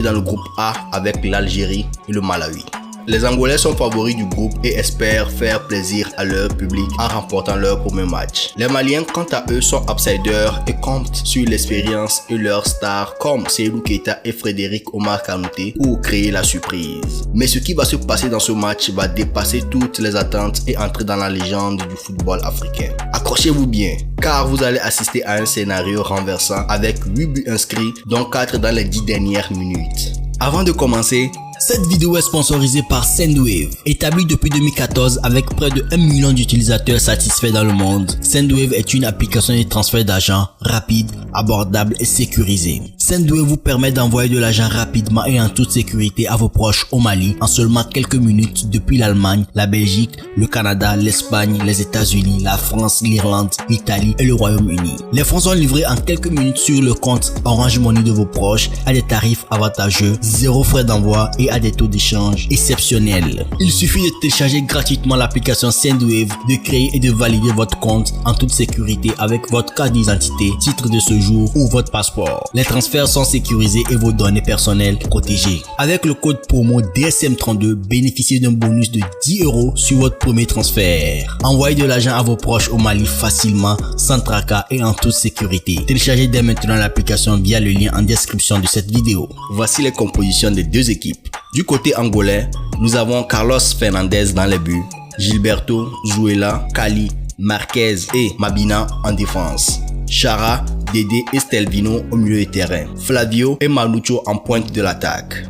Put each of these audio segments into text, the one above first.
dans le groupe A avec l'Algérie et le Malawi. Les Angolais sont favoris du groupe et espèrent faire plaisir à leur public en remportant leur premier match. Les Maliens, quant à eux, sont outsiders et comptent sur l'expérience et leurs stars comme Seydou Keita et Frédéric Omar Kanouté pour créer la surprise. Mais ce qui va se passer dans ce match va dépasser toutes les attentes et entrer dans la légende du football africain. Accrochez-vous bien, car vous allez assister à un scénario renversant avec 8 buts inscrits, dont 4 dans les 10 dernières minutes. Avant de commencer, cette vidéo est sponsorisée par Sendwave. Établie depuis 2014 avec près de 1 million d'utilisateurs satisfaits dans le monde, Sendwave est une application de transfert d'argent rapide, abordable et sécurisée. Sendwave vous permet d'envoyer de l'argent rapidement et en toute sécurité à vos proches au Mali en seulement quelques minutes depuis l'Allemagne, la Belgique, le Canada, l'Espagne, les États-Unis, la France, l'Irlande, l'Italie et le Royaume-Uni. Les fonds sont livrés en quelques minutes sur le compte Orange Money de vos proches à des tarifs avantageux, 0 frais d'envoi et à des taux d'échange exceptionnels. Il suffit de télécharger gratuitement l'application Sendwave, de créer et de valider votre compte en toute sécurité avec votre carte d'identité, titre de séjour ou votre passeport. Les transferts sont sécurisés et vos données personnelles protégées. Avec le code promo DSM32, bénéficiez d'un bonus de 10 € sur votre premier transfert. Envoyez de l'argent à vos proches au Mali facilement, sans tracas et en toute sécurité. Téléchargez dès maintenant l'application via le lien en description de cette vidéo. Voici les compositions des deux équipes. Du côté angolais, nous avons Carlos Fernandez dans les buts, Gilberto, Zuela, Kali, Marquez et Mabina en défense, Chara, Dédé et Stelvino au milieu de terrain, Flavio et Manucho en pointe de l'attaque.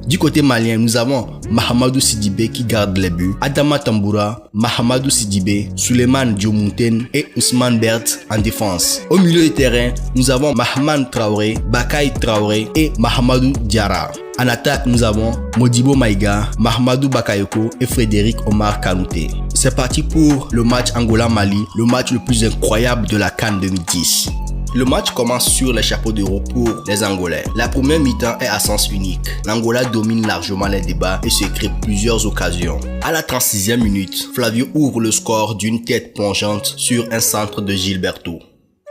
Du côté malien, nous avons Mahamadou Sidibé qui garde les buts, Adama Tamboura, Mahamadou Sidibé, Suleiman Diomounten et Ousmane Bert en défense. Au milieu de terrain, nous avons Mahaman Traoré, Bakay Traoré et Mahamadou Diarra. En attaque, nous avons Modibo Maïga, Mahamadou Bakayoko et Frédéric Omar Kanouté. C'est parti pour le match Angola-Mali, le match le plus incroyable de la CAN 2010. Le match commence sur les chapeaux de roue pour les Angolais. La première mi-temps est à sens unique. L'Angola domine largement les débats et se crée plusieurs occasions. À la 36e minute, Flavio ouvre le score d'une tête plongeante sur un centre de Gilberto.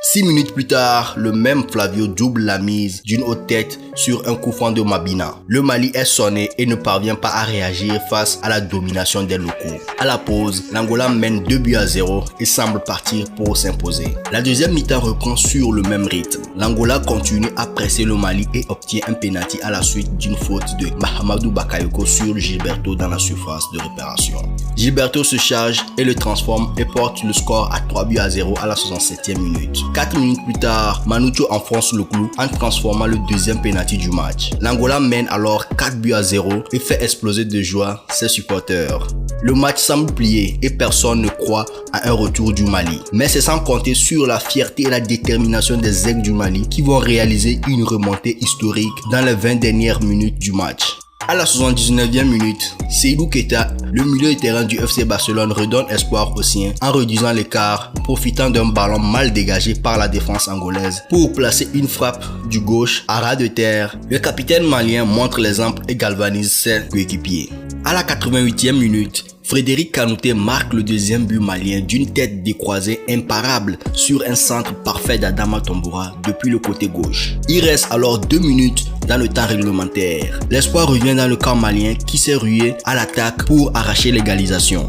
6 minutes plus tard, le même Flavio double la mise d'une haute tête sur un coup franc de Mabina. Le Mali est sonné et ne parvient pas à réagir face à la domination des locaux. À la pause, l'Angola mène 2-0 et semble partir pour s'imposer. La deuxième mi-temps reprend sur le même rythme. L'Angola continue à presser le Mali et obtient un pénalty à la suite d'une faute de Mahamadou Bakayoko sur Gilberto dans la surface de réparation. Gilberto se charge et le transforme et porte le score à 3-0 à la 67e minute. 4 minutes plus tard, Manucho enfonce le clou en transformant le deuxième pénalty du match. L'Angola mène alors 4-0 et fait exploser de joie ses supporters. Le match semble plié et personne ne croit à un retour du Mali. Mais c'est sans compter sur la fierté et la détermination des aigles du Mali qui vont réaliser une remontée historique dans les 20 dernières minutes du match. À la 79e minute, Seydou Keita, le milieu de terrain du FC Barcelone, redonne espoir aux siens en réduisant l'écart, profitant d'un ballon mal dégagé par la défense angolaise pour placer une frappe du gauche à ras de terre. Le capitaine malien montre l'exemple et galvanise ses coéquipiers. À la 88e minute, Frédéric Kanouté marque le deuxième but malien d'une tête décroisée imparable sur un centre parfait d'Adama Tamboura depuis le côté gauche. Il reste alors 2 minutes dans le temps réglementaire. L'espoir revient dans le camp malien qui s'est rué à l'attaque pour arracher l'égalisation.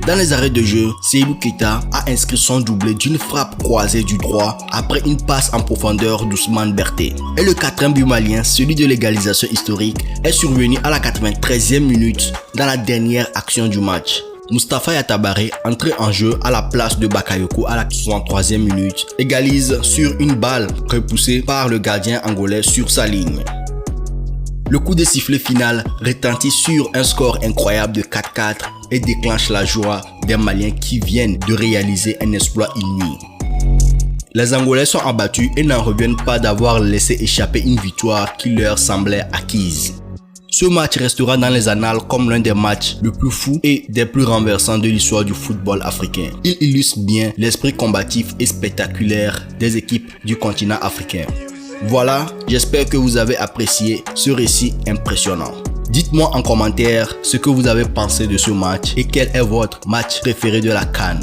Dans les arrêts de jeu, Seydou Keita a inscrit son doublé d'une frappe croisée du droit après une passe en profondeur d'Ousmane Berté. Et le quatrième but malien, celui de l'égalisation historique, est survenu à la 93e minute dans la dernière action du match. Moustapha Yatabaré, entré en jeu à la place de Bakayoko à la 63e minute, égalise sur une balle repoussée par le gardien angolais sur sa ligne. Le coup de sifflet final retentit sur un score incroyable de 4-4 et déclenche la joie des Maliens qui viennent de réaliser un exploit inouï. Les Angolais sont abattus et n'en reviennent pas d'avoir laissé échapper une victoire qui leur semblait acquise. Ce match restera dans les annales comme l'un des matchs les plus fous et des plus renversants de l'histoire du football africain. Il illustre bien l'esprit combatif et spectaculaire des équipes du continent africain. Voilà, j'espère que vous avez apprécié ce récit impressionnant. Dites-moi en commentaire ce que vous avez pensé de ce match et quel est votre match préféré de la CAN.